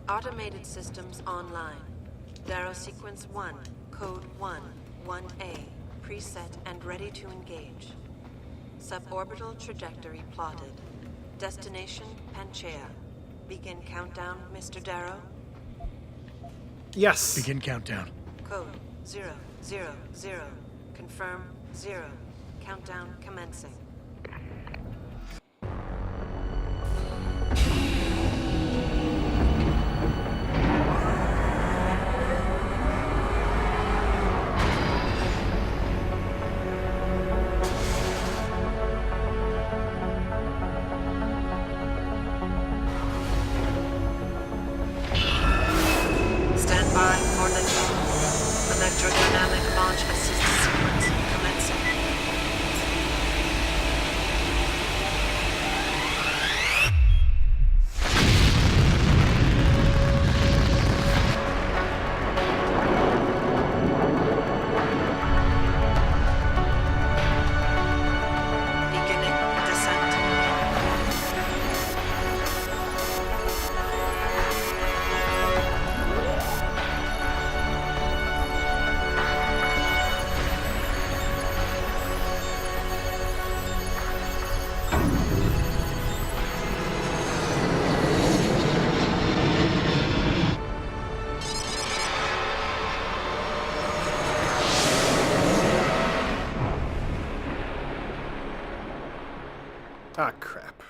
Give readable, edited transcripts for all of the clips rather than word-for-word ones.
Automated systems online. Darrow Sequence 1, Code 1, 1A, preset and ready to engage. Suborbital trajectory plotted. Destination, Panchaea. Begin countdown, Mr. Darrow. Yes. Begin countdown. Code 0, 0, 0. Confirm 0. Countdown commencing. Stand by for electrodynamic launch assist sequence commencing. Beginning descent. Ah, crap.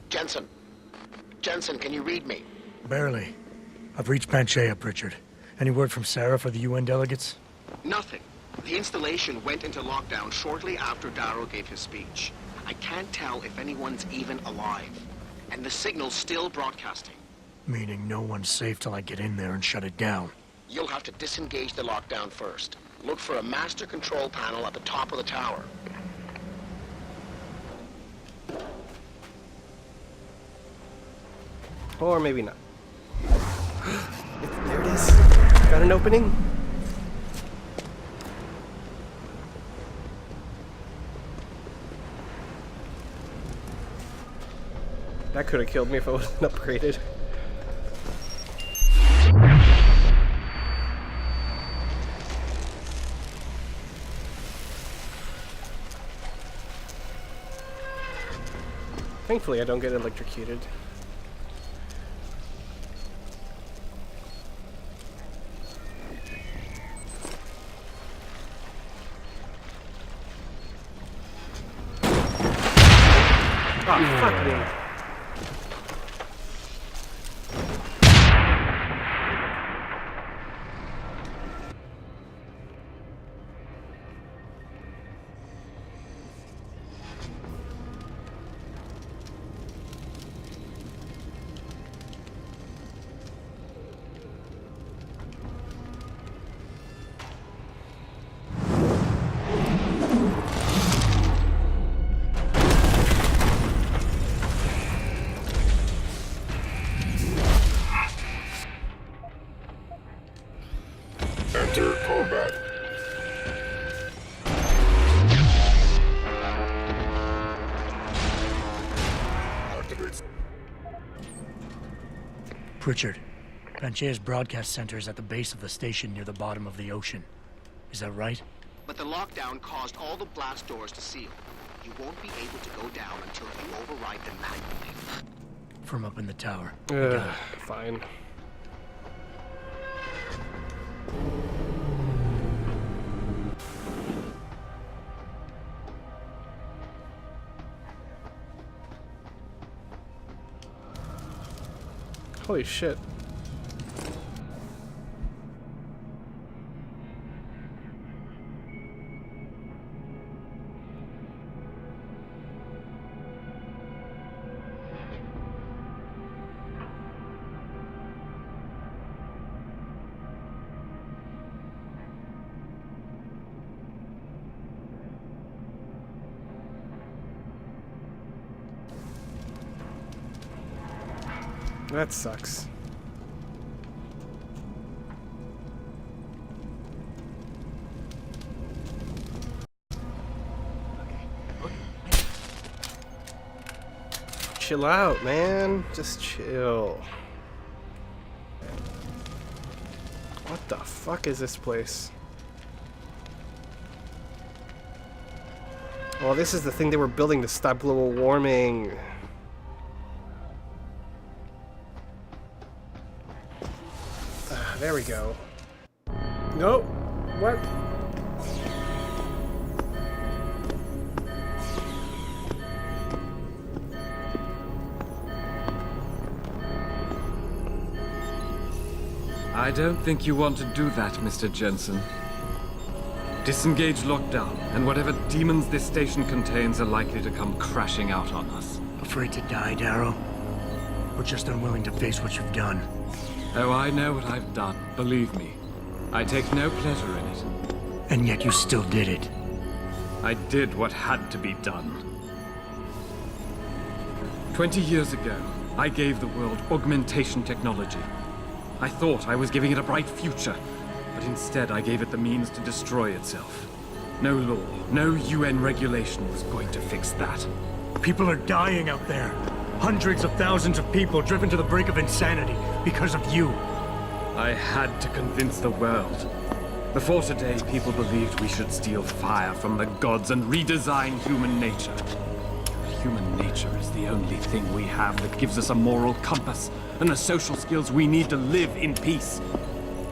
Jensen. Jensen, can you read me? Barely. I've reached Panchaea, Pritchard. Any word from Sarah for the UN delegates? Nothing. The installation went into lockdown shortly after Darrow gave his speech. I can't tell if anyone's even alive. And the signal's still broadcasting. Meaning no one's safe till I get in there and shut it down. You'll have to disengage the lockdown first. Look for a master control panel at the top of the tower. Or maybe not. There it is. Got an opening? That could have killed me if I wasn't upgraded. Thankfully, I don't get electrocuted. Oh, fuck me. Enter combat. Activate. Pritchard, Panchaea's broadcast center is at the base of the station near the bottom of the ocean. Is that right? But the lockdown caused all the blast doors to seal. You won't be able to go down until you override them manually. From up in the tower. Fine. Holy shit. That sucks. chill out, man. Just chill. What the fuck is this place? Oh, this is the thing they were building to stop global warming. There we go. Nope. What? I don't think you want to do that, Mr. Jensen. Disengage lockdown, and whatever demons this station contains are likely to come crashing out on us. Afraid to die, Darrow? Or just unwilling to face what you've done? Oh, I know what I've done, believe me. I take no pleasure in it. And yet you still did it. I did what had to be done. 20 years ago, I gave the world augmentation technology. I thought I was giving it a bright future, but instead I gave it the means to destroy itself. No law, no UN regulation was going to fix that. People are dying out there. Hundreds of thousands of people driven to the brink of insanity because of you. I had to convince the world. Before today, people believed we should steal fire from the gods and redesign human nature. But human nature is the only thing we have that gives us a moral compass and the social skills we need to live in peace.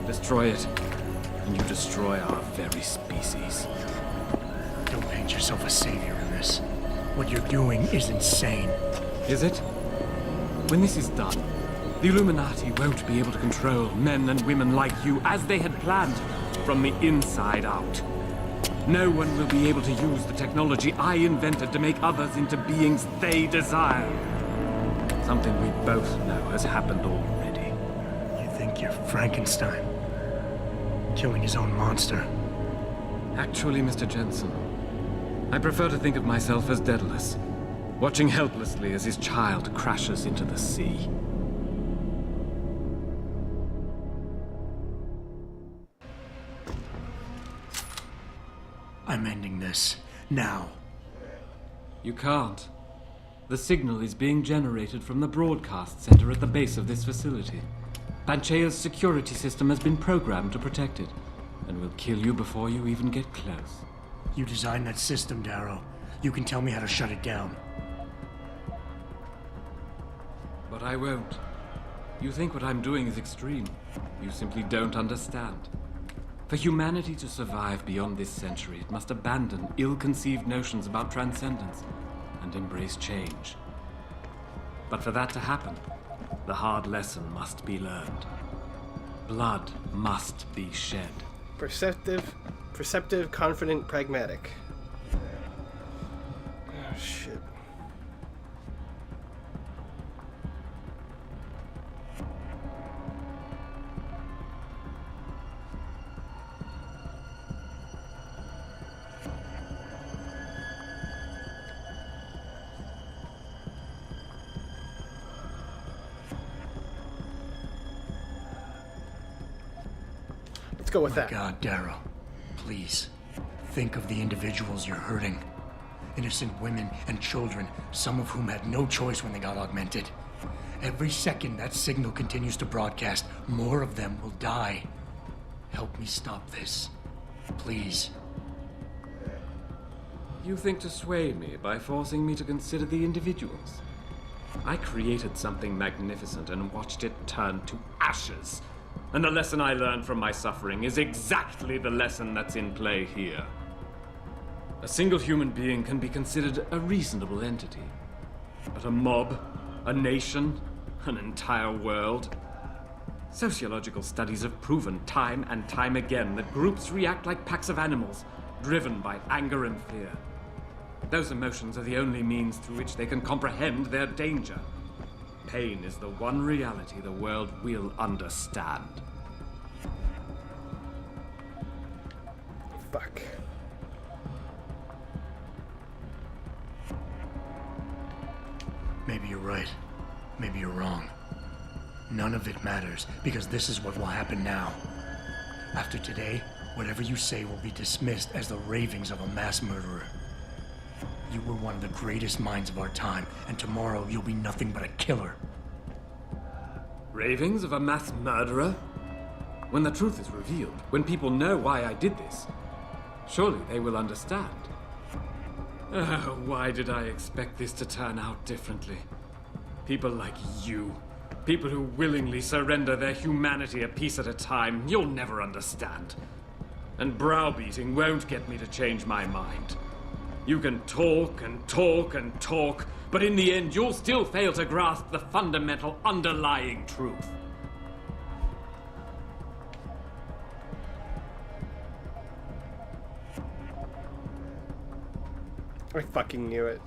Destroy it, and you destroy our very species. Don't paint yourself a savior in this. What you're doing is insane. Is it? When this is done, the Illuminati won't be able to control men and women like you as they had planned, from the inside out. No one will be able to use the technology I invented to make others into beings they desire. Something we both know has happened already. You think you're Frankenstein? Killing his own monster? Actually, Mr. Jensen, I prefer to think of myself as Daedalus, watching helplessly as his child crashes into the sea. I'm ending this. Now. You can't. The signal is being generated from the broadcast center at the base of this facility. Panchea's security system has been programmed to protect it, and will kill you before you even get close. You designed that system, Darrow. You can tell me how to shut it down. But I won't. You think what I'm doing is extreme. You simply don't understand. For humanity to survive beyond this century, it must abandon ill-conceived notions about transcendence and embrace change. But for that to happen, the hard lesson must be learned. Blood must be shed. Perceptive, confident, pragmatic. Oh, shit. Let's go with that. God, Darrow. Please. Think of the individuals you're hurting. Innocent women and children, some of whom had no choice when they got augmented. Every second that signal continues to broadcast, more of them will die. Help me stop this. Please. You think to sway me by forcing me to consider the individuals? I created something magnificent and watched it turn to ashes. And the lesson I learned from my suffering is exactly the lesson that's in play here. A single human being can be considered a reasonable entity. But a mob, a nation, an entire world. Sociological studies have proven time and time again that groups react like packs of animals, driven by anger and fear. Those emotions are the only means through which they can comprehend their danger. Pain is the one reality the world will understand. Fuck. Maybe you're right. Maybe you're wrong. None of it matters, because this is what will happen now. After today, whatever you say will be dismissed as the ravings of a mass murderer. You were one of the greatest minds of our time, and tomorrow you'll be nothing but a killer. Ravings of a mass murderer? When the truth is revealed, when people know why I did this, surely they will understand. Why did I expect this to turn out differently? People like you, people who willingly surrender their humanity a piece at a time, you'll never understand. And browbeating won't get me to change my mind. You can talk and talk and talk, but in the end you'll still fail to grasp the fundamental underlying truth. I fucking knew it.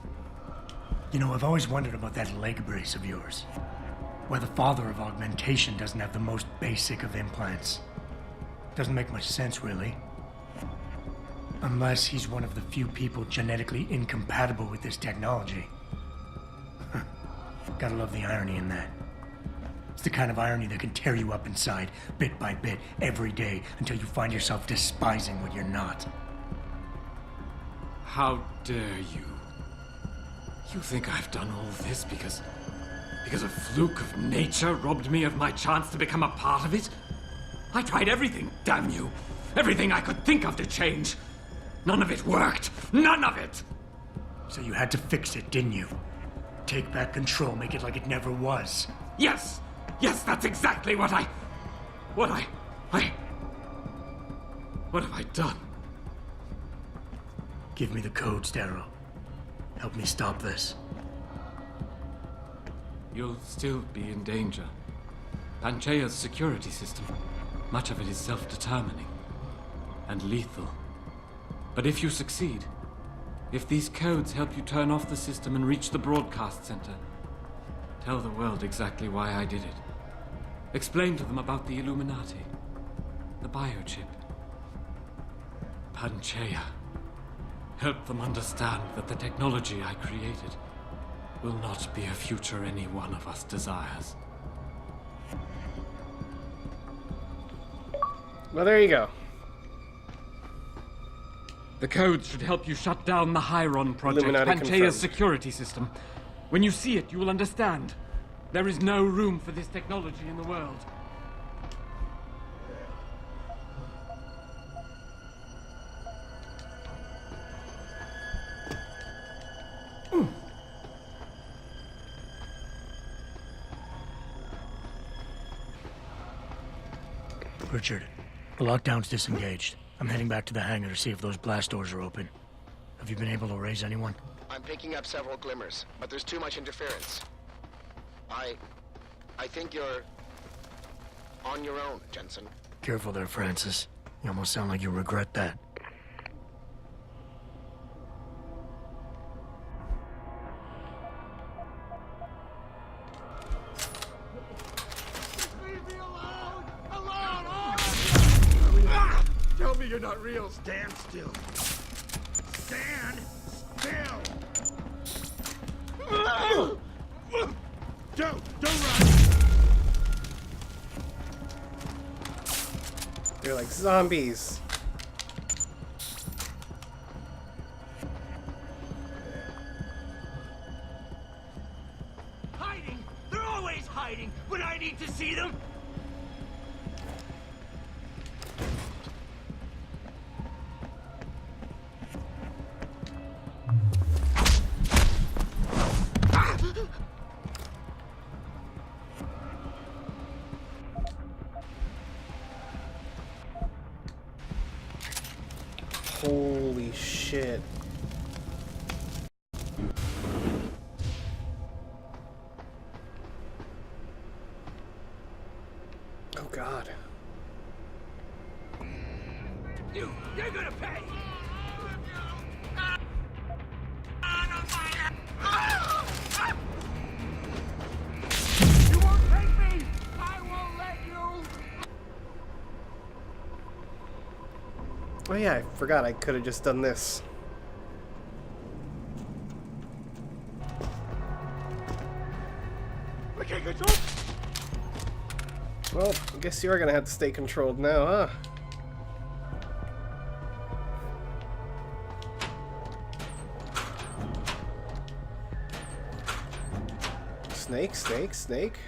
You know, I've always wondered about that leg brace of yours. Why the father of augmentation doesn't have the most basic of implants. Doesn't make much sense, really. Unless he's one of the few people genetically incompatible with this technology. Gotta love the irony in that. It's the kind of irony that can tear you up inside, bit by bit, every day, until you find yourself despising what you're not. How dare you? You think I've done all this because a fluke of nature robbed me of my chance to become a part of it? I tried everything, damn you. Everything I could think of to change. None of it worked. None of it! So you had to fix it, didn't you? Take back control, make it like it never was. Yes! Yes, that's exactly what What have I done? Give me the codes, Darrow. Help me stop this. You'll still be in danger. Panchea's security system, much of it is self-determining and lethal. But if you succeed, if these codes help you turn off the system and reach the broadcast center, tell the world exactly why I did it. Explain to them about the Illuminati, the biochip, Panchea. Help them understand that the technology I created will not be a future any one of us desires. Well, there you go. The codes should help you shut down the Hyron project, Illuminati Panchea's confirmed. security system. When you see it, you will understand. There is no room for this technology in the world. Richard, the lockdown's disengaged. I'm heading back to the hangar to see if those blast doors are open. Have you been able to raise anyone? I'm picking up several glimmers, but there's too much interference. I think you're on your own, Jensen. Careful there, Francis. You almost sound like you regret that. Leave me alone! Alone! Tell me you're not real. Stand still. Stand still! Don't run! They're like zombies. Hiding! They're always hiding when I need to see them! Holy shit. Oh god. You're gonna pay! You won't take me! I won't let you! Oh yeah, I forgot I could have just done this. I can't control. Well, I guess you're gonna have to stay controlled now, huh? Snake, snake, snake.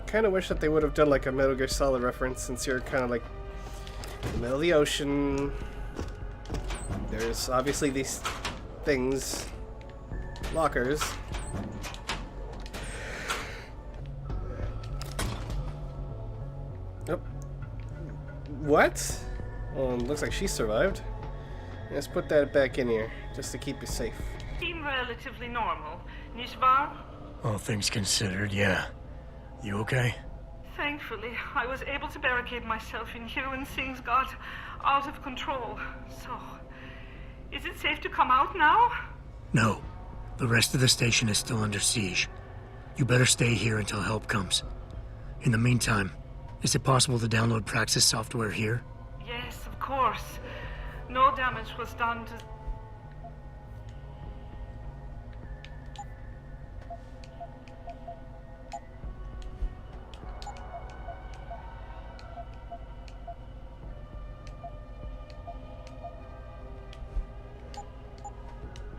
Kind of wish that they would have done like a Metal Gear Solid reference, since you're kind of like in the middle of the ocean. There's obviously these things, lockers. Oh. What? Well, it looks like she survived. Let's put that back in here, just to keep you safe. Seem relatively normal, nicht wahr? All things considered, yeah. You okay? Thankfully, I was able to barricade myself in here when things got out of control. So, is it safe to come out now? No. The rest of the station is still under siege. You better stay here until help comes. In the meantime, is it possible to download Praxis software here? Yes, of course. No damage was done to...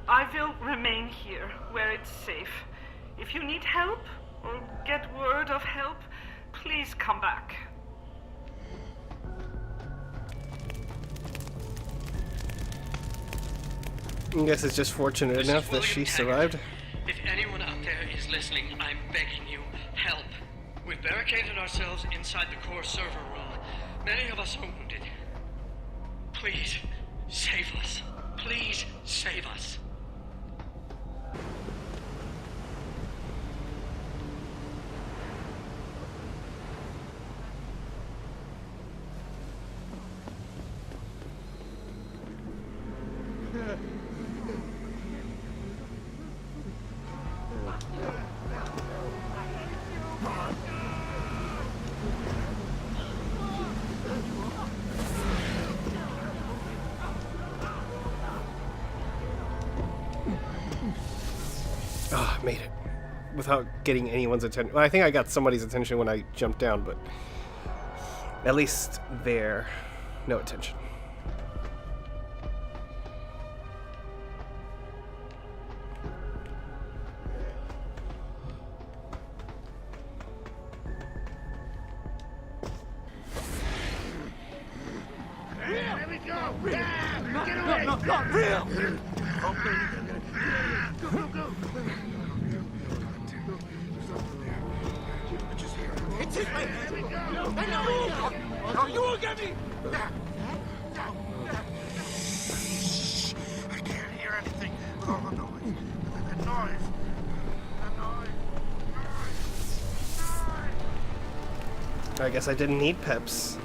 I will remain here, where it's safe. If you need help, or get word of help, please come back. I guess it's just fortunate enough that she survived. If anyone out there is listening, I'm begging you, help. We've barricaded ourselves inside the core server room. Many of us are wounded. Please, save us. Please, save us. Ah, made it. Without getting anyone's attention. Well, I think I got somebody's attention when I jumped down, but at least there, no attention. There we go! Yeah! Get away! No, not real! Okay. Go, go, go! It's his way! There we go! No, you won't get me! Shh! I can't hear anything with all the noise. The noise. I guess I didn't need peps.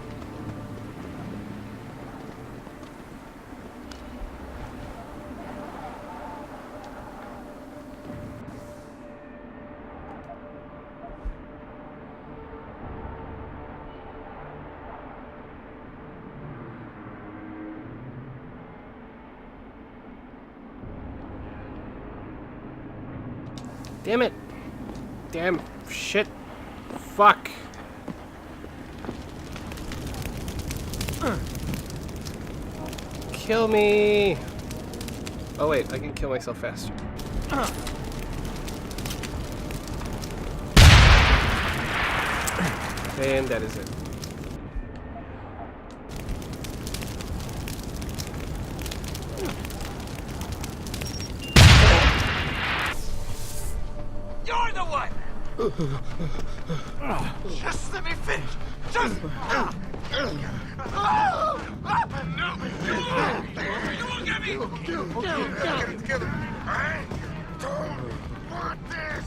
Damn it. Damn shit. Fuck. Kill me. Oh wait, I can kill myself faster. And that is it. You're the one! Just let me finish! Just... No! You won't get me! Get it together! I don't want this!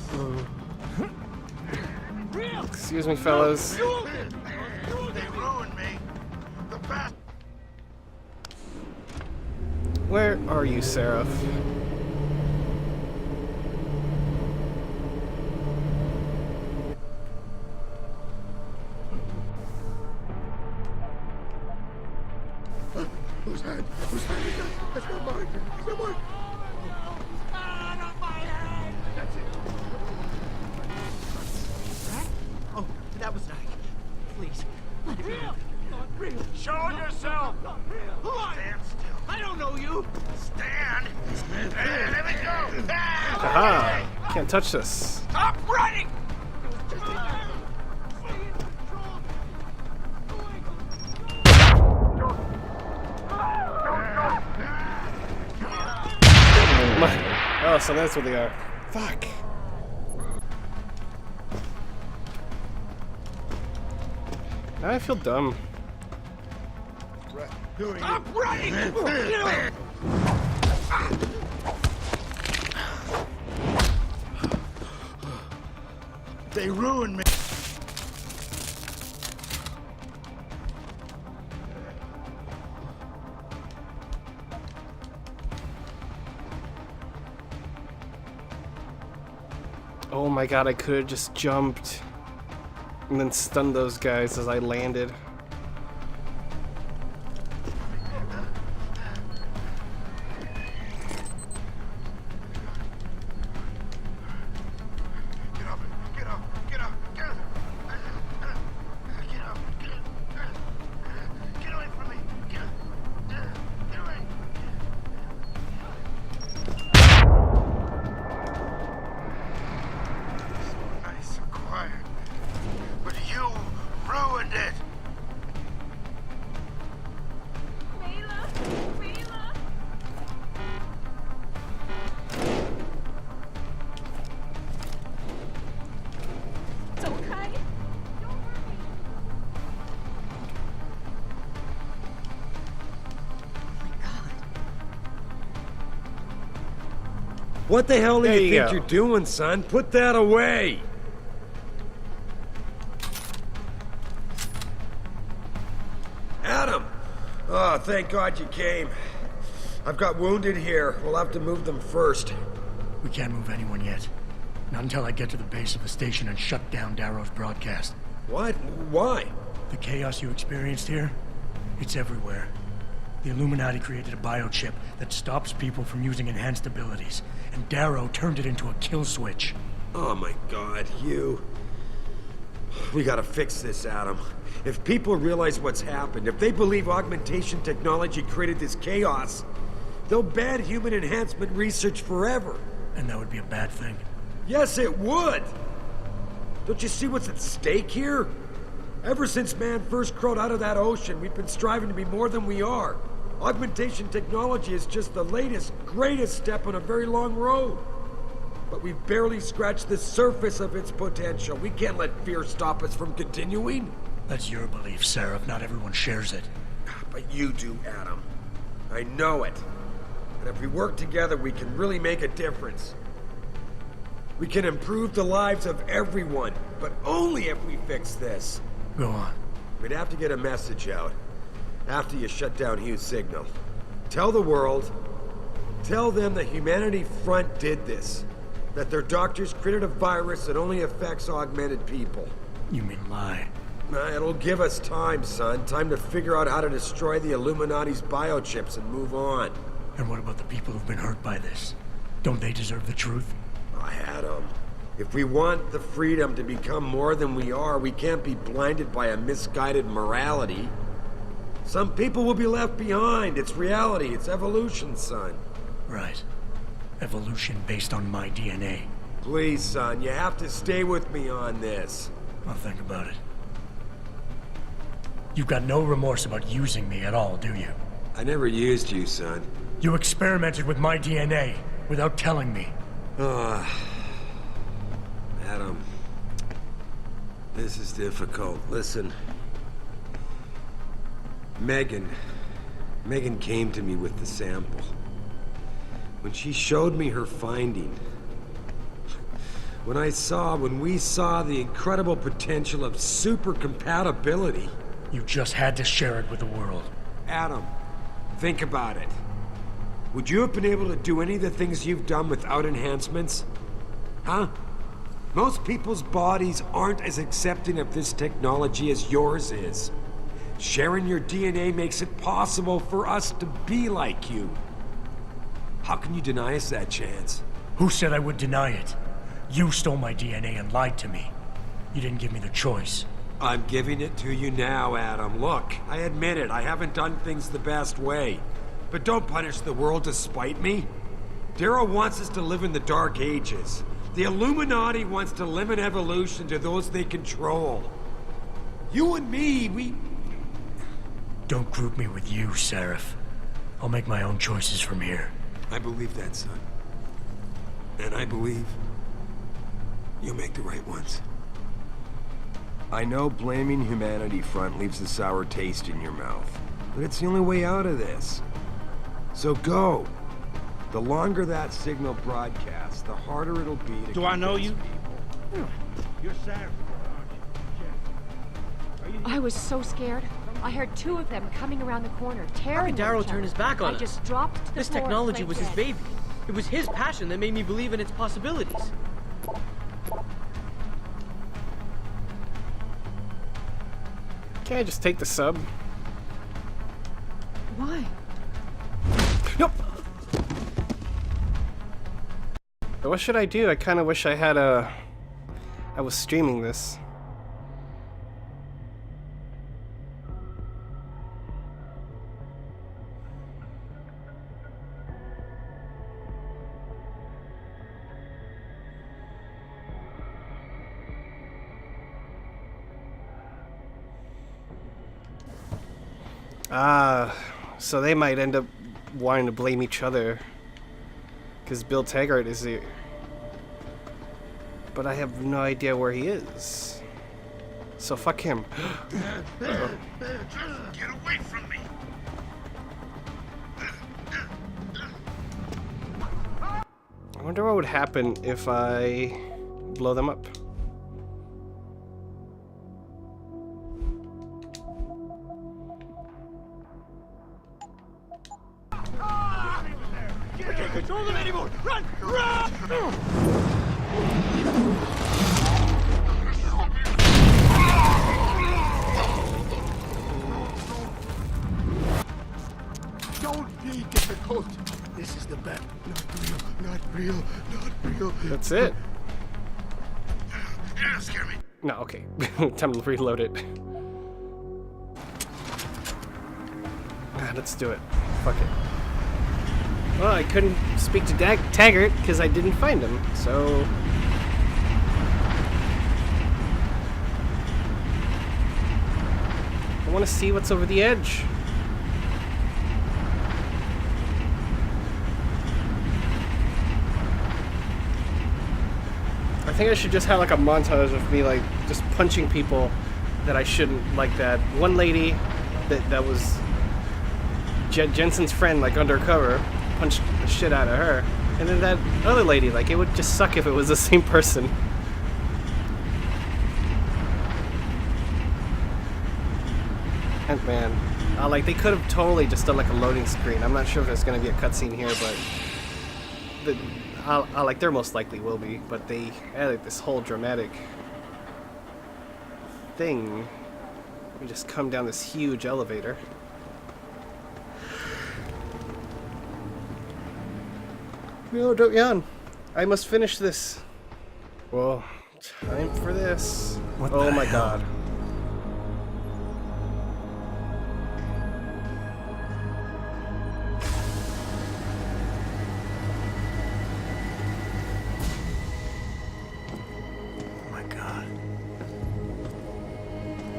Excuse me, fellas. They ruined me! The best... Where are you, Seraph? Whose hand? Whose hand is that? That's not mine! It's not mine! Not my hand! That's it! Oh, that was nice. Please. Not real! Not real! Show yourself! Who are you? Stand still. I don't know you! Stand! Let me Aha! Can't touch this. Stop running! Oh, so that's what they are. Fuck. Now I feel dumb. Stop running! They ruined me. Oh my god, I could have just jumped and then stunned those guys as I landed. What the hell do There you you think go. you're doing, son? Put that away! Adam! Oh, thank God you came. I've got wounded here. We'll have to move them first. We can't move anyone yet. Not until I get to the base of the station and shut down Darrow's broadcast. What? Why? The chaos you experienced here, it's everywhere. The Illuminati created a biochip that stops people from using enhanced abilities, and Darrow turned it into a kill switch. Oh my God, you... We gotta fix this, Adam. If people realize what's happened, if they believe augmentation technology created this chaos, they'll ban human enhancement research forever. And that would be a bad thing. Yes, it would! Don't you see what's at stake here? Ever since man first crawled out of that ocean, we've been striving to be more than we are. Augmentation technology is just the latest, greatest step on a very long road. But we've barely scratched the surface of its potential. We can't let fear stop us from continuing. That's your belief, Sarah. Not everyone shares it. But you do, Adam. I know it. And if we work together, we can really make a difference. We can improve the lives of everyone, but only if we fix this. Go on. We'd have to get a message out after you shut down Hugh's signal. Tell the world, tell them the Humanity Front did this. That their doctors created a virus that only affects augmented people. You mean lie? It'll give us time, son. Time to figure out how to destroy the Illuminati's biochips and move on. And what about the people who've been hurt by this? Don't they deserve the truth? Adam, if we want the freedom to become more than we are, we can't be blinded by a misguided morality. Some people will be left behind. It's reality. It's evolution, son. Right. Evolution based on my DNA. Please, son, you have to stay with me on this. I'll think about it. You've got no remorse about using me at all, do you? I never used you, son. You experimented with my DNA without telling me. Adam, this is difficult. Listen. Megan came to me with the sample. When she showed me her finding, when we saw the incredible potential of super compatibility. You just had to share it with the world. Adam, think about it. Would you have been able to do any of the things you've done without enhancements? Huh? Most people's bodies aren't as accepting of this technology as yours is. Sharing your DNA makes it possible for us to be like you. How can you deny us that chance? Who said I would deny it? You stole my DNA and lied to me. You didn't give me the choice. I'm giving it to you now, Adam. Look, I admit it. I haven't done things the best way. But don't punish the world to spite me. Darrow wants us to live in the Dark Ages. The Illuminati wants to limit evolution to those they control. You and me, we... Don't group me with you, Seraph. I'll make my own choices from here. I believe that, son. And I believe you'll make the right ones. I know blaming Humanity Front leaves a sour taste in your mouth, but it's the only way out of this. So go. The longer that signal broadcasts, the harder it'll be to Do I know convince you? people. You're Sarah, aren't you? I was so scared. I heard two of them coming around the corner, tearing. How could Darrow turn his back on us? I just dropped to the This floor and technology played was his dead. baby. It was his passion that made me believe in its possibilities. Can't I just take the sub? Why? Nope. What should I do? I kind of wish I had I was streaming this. So they might end up wanting to blame each other. Because Bill Taggart is here. But I have no idea where he is. So fuck him. Get away from me! I wonder what would happen if I blow them up. I can't control them anymore! Run! Run! Don't be difficult. This is the best. Not real, not real. That's it. Don't scare me. No, okay. Time to reload it. Let's do it. Fuck it. Well, I couldn't speak to Taggart because I didn't find him, so... I want to see what's over the edge. I think I should just have like a montage of me like just punching people that I shouldn't, like that one lady that was Jensen's friend, like undercover, punched the shit out of her, and then that other lady, like it would just suck if it was the same person. And man, like they could have totally just done like a loading screen. I'm not sure if there's gonna be a cutscene here, but like there most likely will be. But they added this whole dramatic thing. We just come down this huge elevator. No, don't yawn. I must finish this. Well, time for this. What Oh the my hell? god. Oh my god.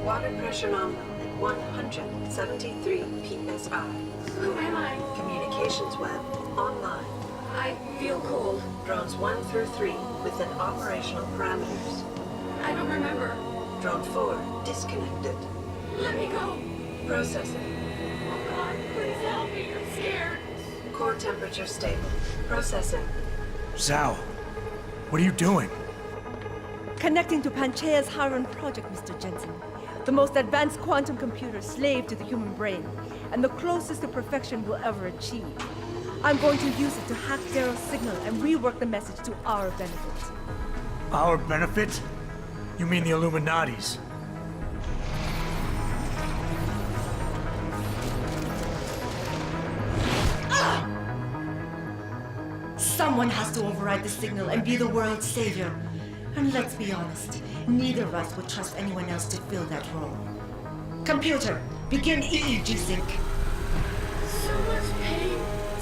Water pressure nominal at 173 psi. Who am I? Communications web online. I feel cold. Drones 1 through 3 within operational parameters. I don't remember. Drone 4 disconnected. Let me go. Processing. Oh God, please help me. I'm scared. Core temperature stable. Processing. Zhao, what are you doing? Connecting to Panchaea's Haron project, Mr. Jensen. The most advanced quantum computer slave to the human brain, and the closest to perfection we'll ever achieve. I'm going to use it to hack Darrow's signal and rework the message to our benefit. Our benefit? You mean the Illuminati's? Someone has to override the signal and be the world's savior. And let's be honest, neither of us would trust anyone else to fill that role. Computer, begin EEG sync. So much pain.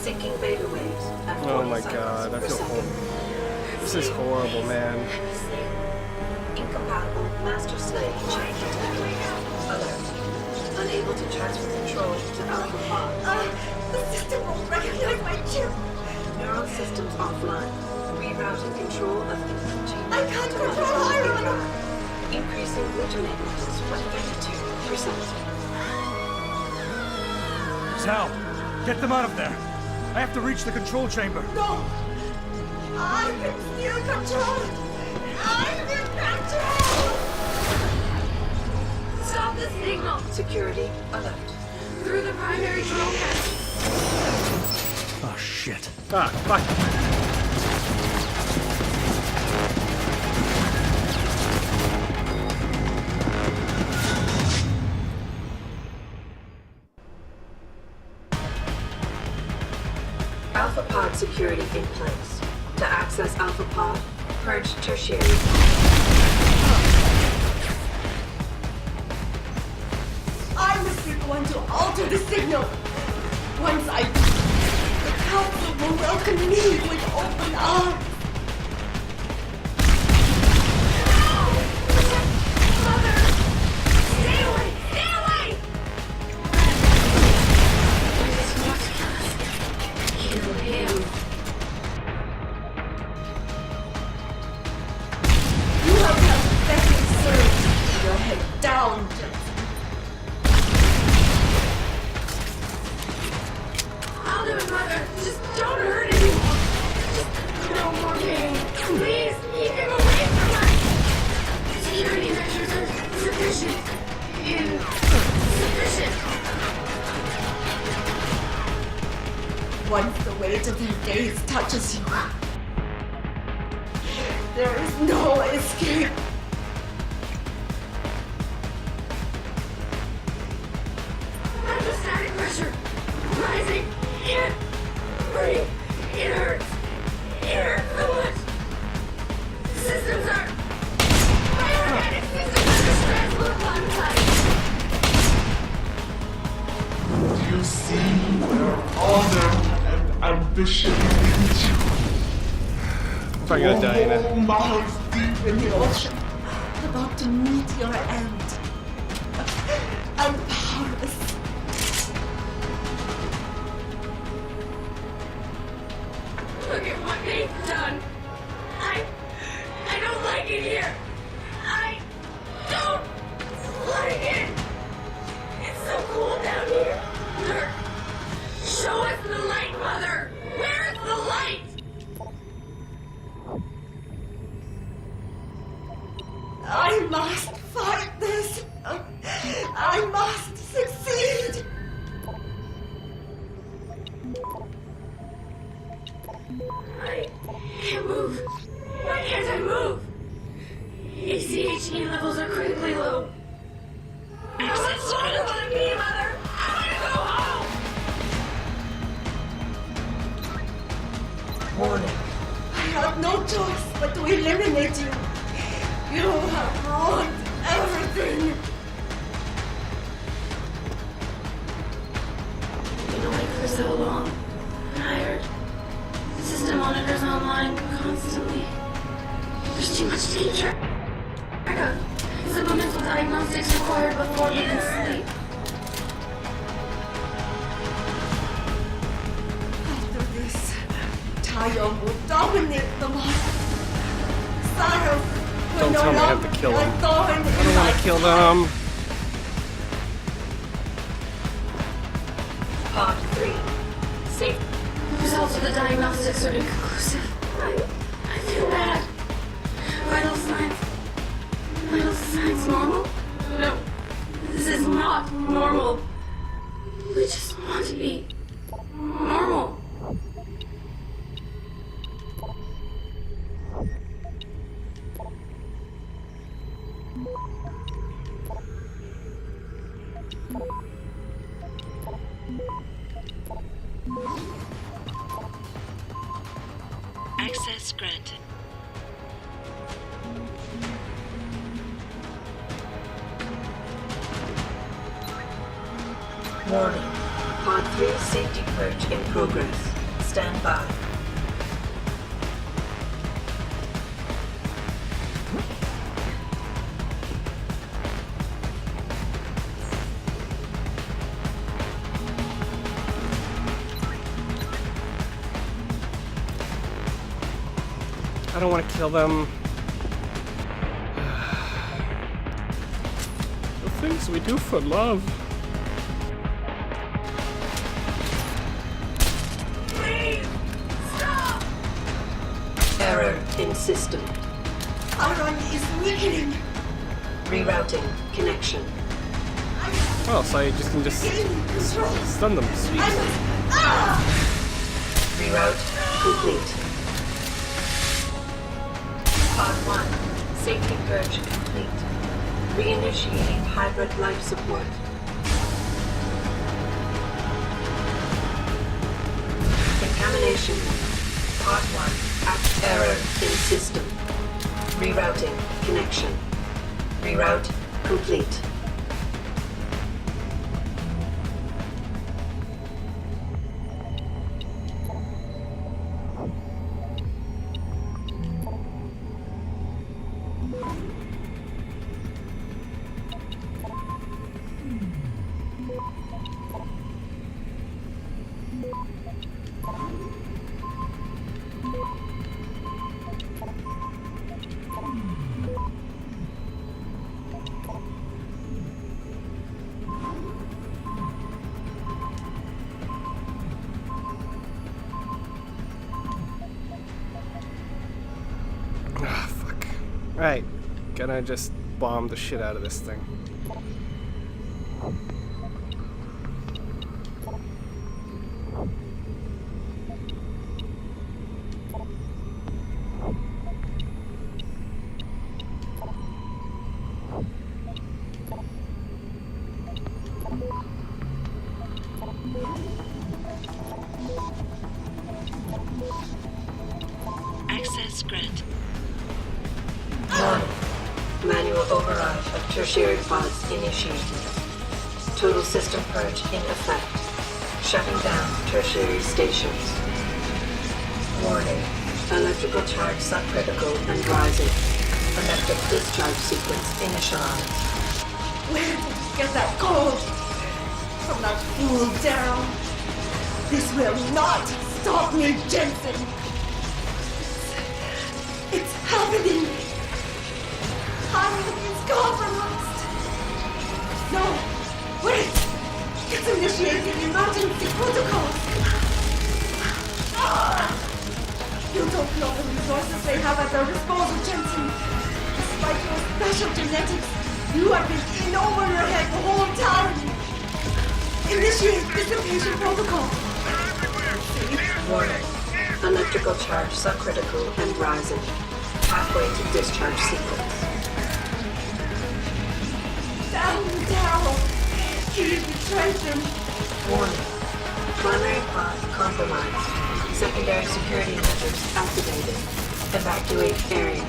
Syncing beta waves at Oh 40 my cycles god, I per feel second. horrible. This is horrible, man. Incompatible master-slave chain detectors. Alert. Unable to transfer control to Alpha Pod. The system won't recognize my chip. Neural systems offline. Rerouting control of input chain. I can't control Iron. Increasing glutamate levels by 32%. Sal, get them out of there. I have to reach the control chamber. No! I can still control it! I'm in control! Stop the signal! Security alert. Through the primary drone hatch. Oh, shit. Ah, fuck. Alpha Pod security in place. To access Alpha Pod, purge tertiary. I was the one to alter the signal. Once I do, the council will welcome me with open arms. Mother! Stay away! Stay away! This must kill him. You have pathetic served. Your head down, Jensen. I'll do it, Mother. Just don't hurt anymore. Just no more pain. Please, keep him away from us. Security measures are sufficient. Insufficient. Once the weight of their gaze touches you, there is no escape. Hydrostatic pressure rising. Can't breathe. It hurts. It hurts so much. Systems are. My organic systems under stress. Look on tight. You see where honor and ambition lead you. I'm gonna die in it. 4 miles deep in the ocean. About to meet your end. I'm powerless. Look at what they've done. I don't like it here. I don't like it. It's so cool down here. Look. Show us the light, Mother. Where is the light? I must fight this. I must succeed. I can't move. Why can't I move? ACHE levels are critically low. Access granted. I want to be, Mother. I want to go home. Warning. I have no choice but to eliminate you. You have ruined everything. Been awake for so long. Tired. System monitors online constantly. There's too much to keep track of. Supplemental diagnostics required before we can sleep. After this, Tayo will dominate the market. Cyrus will Don't no tell me I have longer to kill be a him. thorn I in don't my want to kill them. Pod 3. Safe. Results of the diagnostics are inconclusive. I feel bad. Vital signs. Vital signs normal? No. This is not normal. We just want to be normal. Access granted. Warning. Pod 3 safety purge in progress. stand by. I don't want to kill them. The things we do for love. Please, stop! Error in system. Iron is weakening. Rerouting connection. Oh, so I just can stun them. Sweet. Reroute complete. Pod 1. Safety purge complete. Reinitiating hybrid life support. Contamination. Pod 1. Act error in system. Rerouting connection. Reroute complete. Right, gonna just bomb the shit out of this thing. Access grant. Manual override of tertiary pods initiated. Total system purge in effect. Shutting down tertiary stations. Warning. Electrical charge subcritical and rising. Electric discharge sequence initialized. Where did you get that gold? From that fool Daryl. This will not stop me, Jensen. It's happening. Iron is compromised. No, wait. It's initiating emergency protocols. You don't know the resources they have at their disposal, Jensen. Despite your special genetics, you have been in over your head the whole time. Initiate dissipation protocol. Warning. Electrical charge subcritical and rising. Halfway to discharge sequence. Damn Daryl! He betrayed them. Warning. Primary pod compromised. Secondary security measures activated. Evacuate area.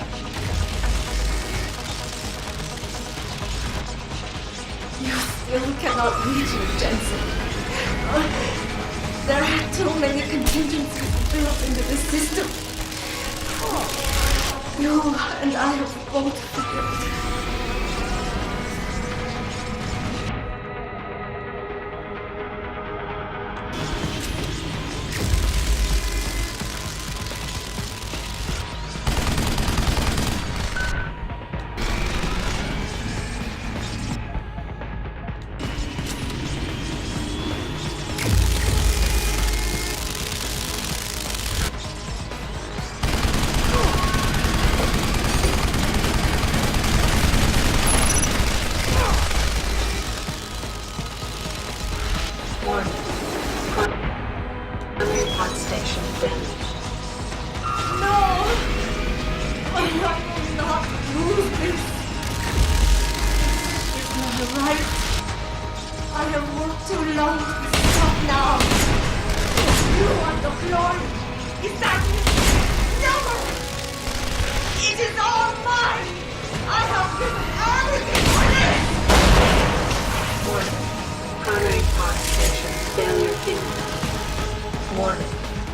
You still cannot reach me, Jensen. There are too many contingencies built into the system. You and I have both failed.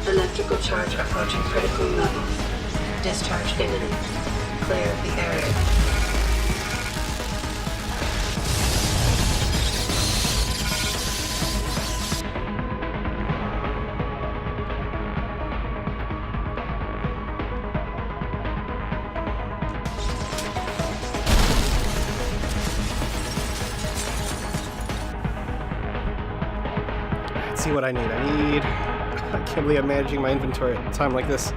Electrical charge approaching critical levels. Discharge imminent. Clear the area. Let's see what I need. I can't believe I'm managing my inventory at a time like this.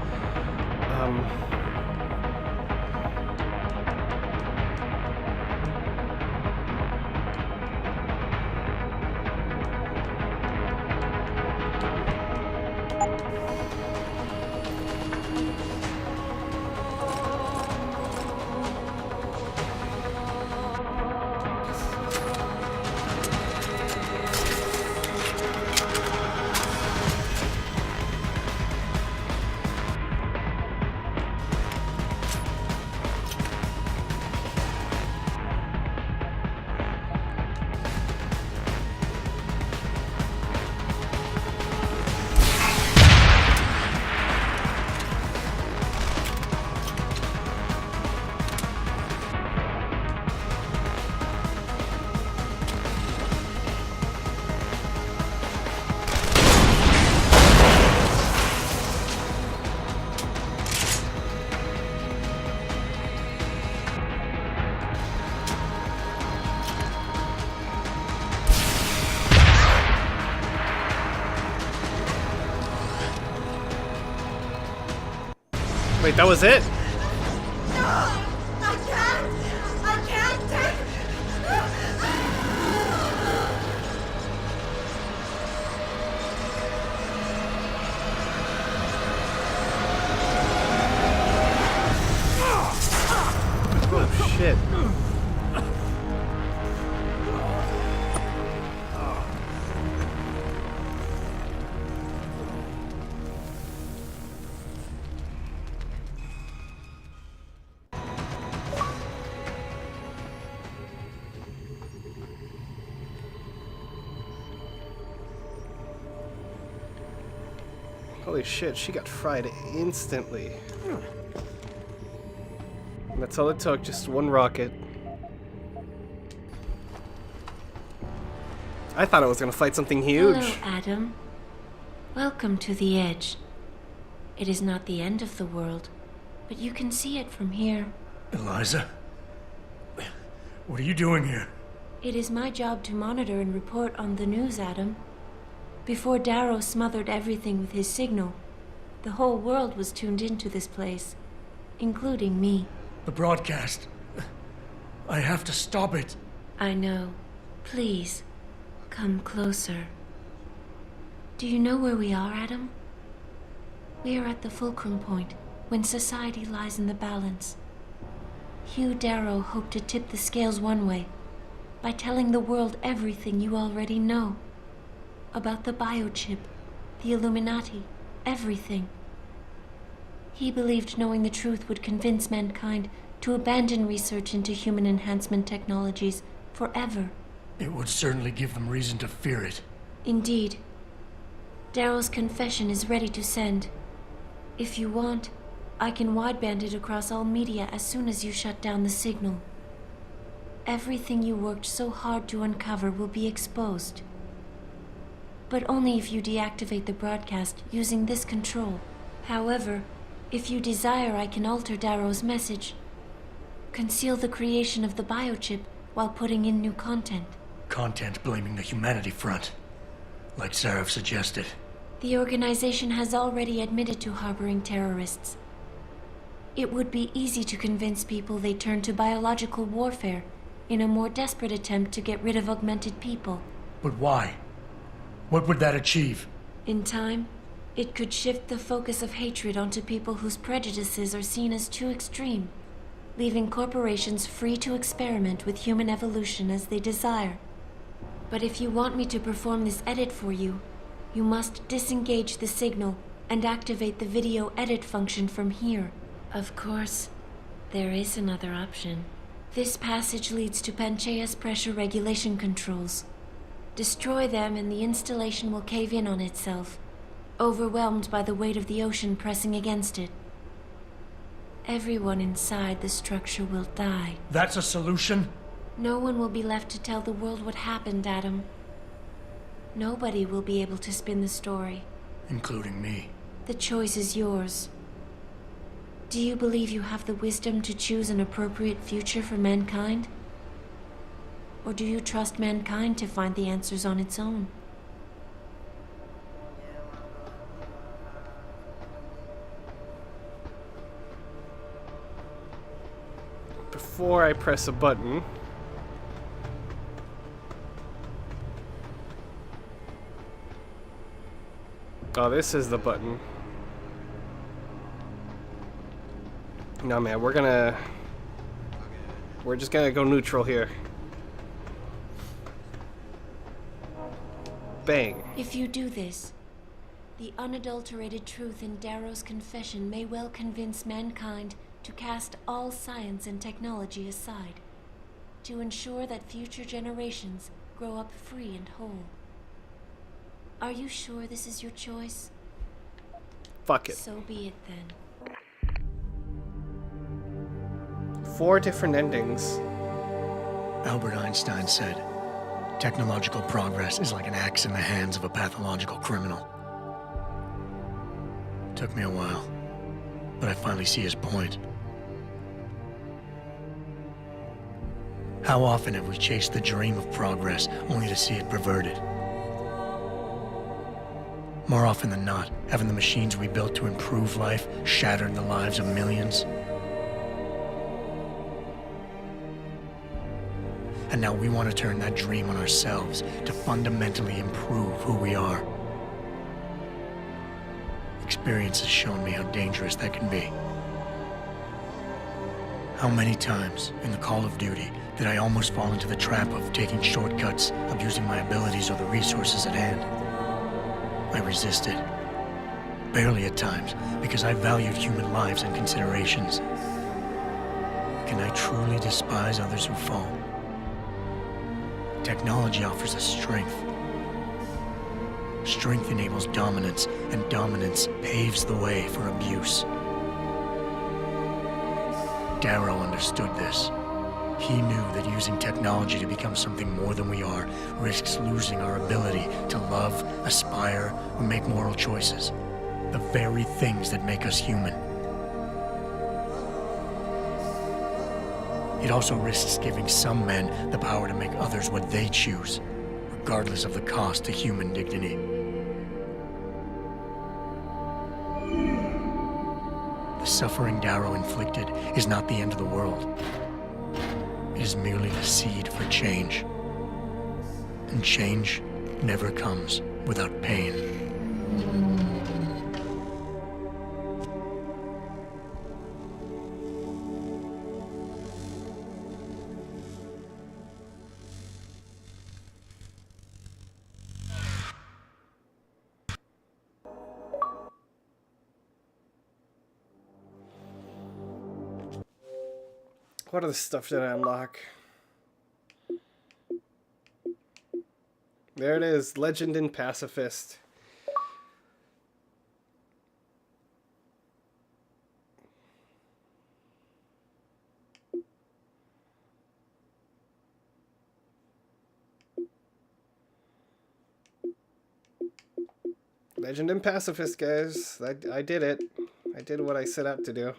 Wait, that was it? I can't take... Oh, shit. Holy shit, she got fried instantly. And that's all it took, just one rocket. I thought I was gonna fight something huge. Hello, Adam. Welcome to the Edge. It is not the end of the world, but you can see it from here. Eliza? What are you doing here? It is my job to monitor and report on the news, Adam. Before Darrow smothered everything with his signal, the whole world was tuned into this place, including me. The broadcast. I have to stop it. I know. Please, come closer. Do you know where we are, Adam? We are at the fulcrum point, when society lies in the balance. Hugh Darrow hoped to tip the scales one way, by telling the world everything you already know. About the biochip, the Illuminati, everything. He believed knowing the truth would convince mankind to abandon research into human enhancement technologies forever. It would certainly give them reason to fear it. Indeed. Darrow's confession is ready to send. If you want, I can wideband it across all media as soon as you shut down the signal. Everything you worked so hard to uncover will be exposed. But only if you deactivate the broadcast using this control. However, if you desire, I can alter Darrow's message. Conceal the creation of the biochip while putting in new content. Content blaming the Humanity Front, like Sarif suggested. The organization has already admitted to harboring terrorists. It would be easy to convince people they turn to biological warfare in a more desperate attempt to get rid of augmented people. But why? What would that achieve? In time, it could shift the focus of hatred onto people whose prejudices are seen as too extreme, leaving corporations free to experiment with human evolution as they desire. But if you want me to perform this edit for you, you must disengage the signal and activate the video edit function from here. Of course, there is another option. This passage leads to Panchaea's pressure regulation controls. Destroy them and the installation will cave in on itself, overwhelmed by the weight of the ocean pressing against it. Everyone inside the structure will die. That's a solution? No one will be left to tell the world what happened, Adam. Nobody will be able to spin the story. Including me. The choice is yours. Do you believe you have the wisdom to choose an appropriate future for mankind? Or do you trust mankind to find the answers on its own? Before I press a button, oh, this is the button. No, man, we're just gonna go neutral here. Bang. If you do this, the unadulterated truth in Darrow's confession may well convince mankind to cast all science and technology aside, to ensure that future generations grow up free and whole. Are you sure this is your choice? Fuck it. So be it then. 4 different endings. Albert Einstein said, technological progress is like an axe in the hands of a pathological criminal. Took me a while, but I finally see his point. How often have we chased the dream of progress only to see it perverted? More often than not, haven't the machines we built to improve life shattered the lives of millions? And now we want to turn that dream on ourselves to fundamentally improve who we are. Experience has shown me how dangerous that can be. How many times in the Call of Duty did I almost fall into the trap of taking shortcuts, abusing my abilities or the resources at hand? I resisted. Barely at times, because I valued human lives and considerations. Can I truly despise others who fall? Technology offers us strength. Strength enables dominance, and dominance paves the way for abuse. Darrow understood this. He knew that using technology to become something more than we are risks losing our ability to love, aspire, or make moral choices. The very things that make us human. It also risks giving some men the power to make others what they choose, regardless of the cost to human dignity. The suffering Darrow inflicted is not the end of the world. It is merely the seed for change. And change never comes without pain. What other stuff did I unlock? There it is, Legend and Pacifist. Legend and Pacifist, guys. I did it. I did what I set out to do.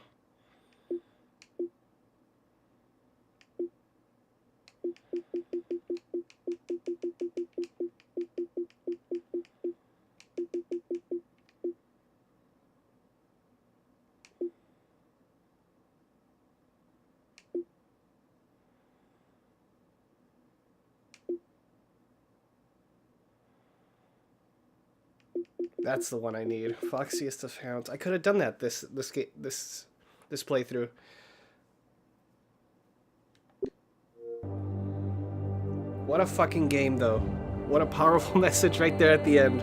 That's the one I need. Foxiest of Hounds. I could have done that this playthrough. What a fucking game, though. What a powerful message right there at the end.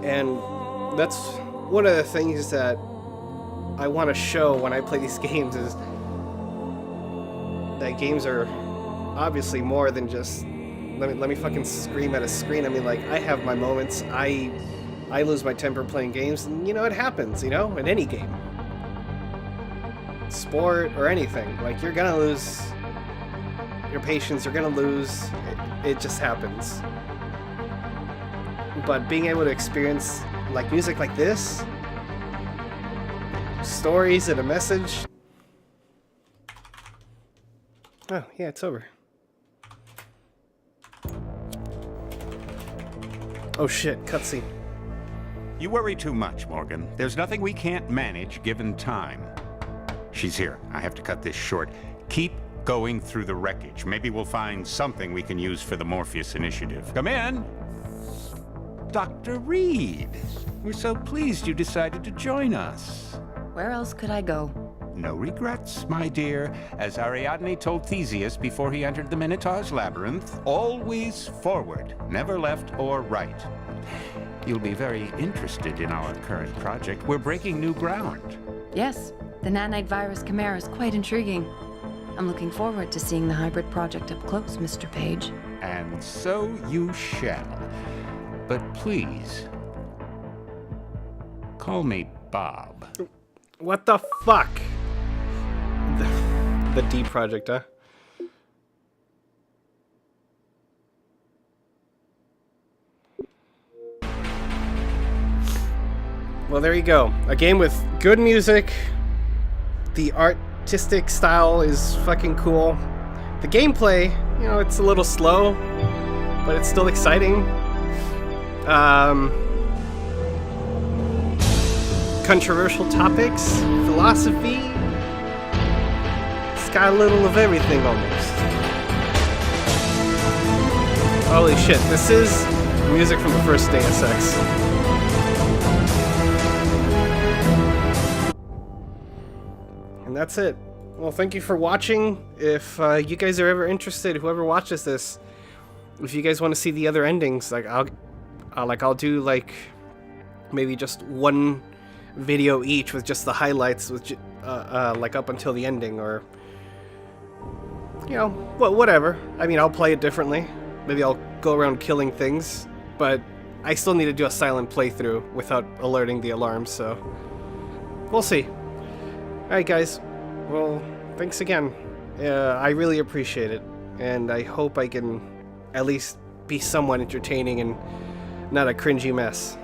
And that's one of the things that I want to show when I play these games is that games are obviously more than just let me fucking scream at a screen. I mean, like, I have my moments. I lose my temper playing games, and, you know, it happens, you know, in any game. Sport or anything. Like, you're gonna lose your patience, you're gonna lose. It just happens. But being able to experience, like, music like this, stories and a message. Oh, yeah, it's over. Oh shit, cutscene. You worry too much, Morgan. There's nothing we can't manage given time. She's here. I have to cut this short. Keep going through the wreckage. Maybe we'll find something we can use for the Morpheus initiative. Come in. Dr. Reed. We're so pleased you decided to join us. Where else could I go? No regrets, my dear. As Ariadne told Theseus before he entered the Minotaur's labyrinth, always forward, never left or right. You'll be very interested in our current project. We're breaking new ground. Yes, the nanite virus chimera is quite intriguing. I'm looking forward to seeing the hybrid project up close, Mr. Page. And so you shall. But please, call me Bob. What the fuck? The D project, huh? Well, there you go. A game with good music. The artistic style is fucking cool. The gameplay, you know, it's a little slow, but it's still exciting. Controversial topics, philosophy. It's got a little of everything almost. Holy shit, this is music from the first Deus Ex. And that's it. Well, thank you for watching. If you guys are ever interested, whoever watches this, if you guys want to see the other endings, like I'll do like maybe just one video each with just the highlights, with like up until the ending, or you know, whatever. I mean, I'll play it differently. Maybe I'll go around killing things, but I still need to do a silent playthrough without alerting the alarms. So we'll see. All right, guys. Well, thanks again. I really appreciate it, and I hope I can at least be somewhat entertaining and not a cringy mess.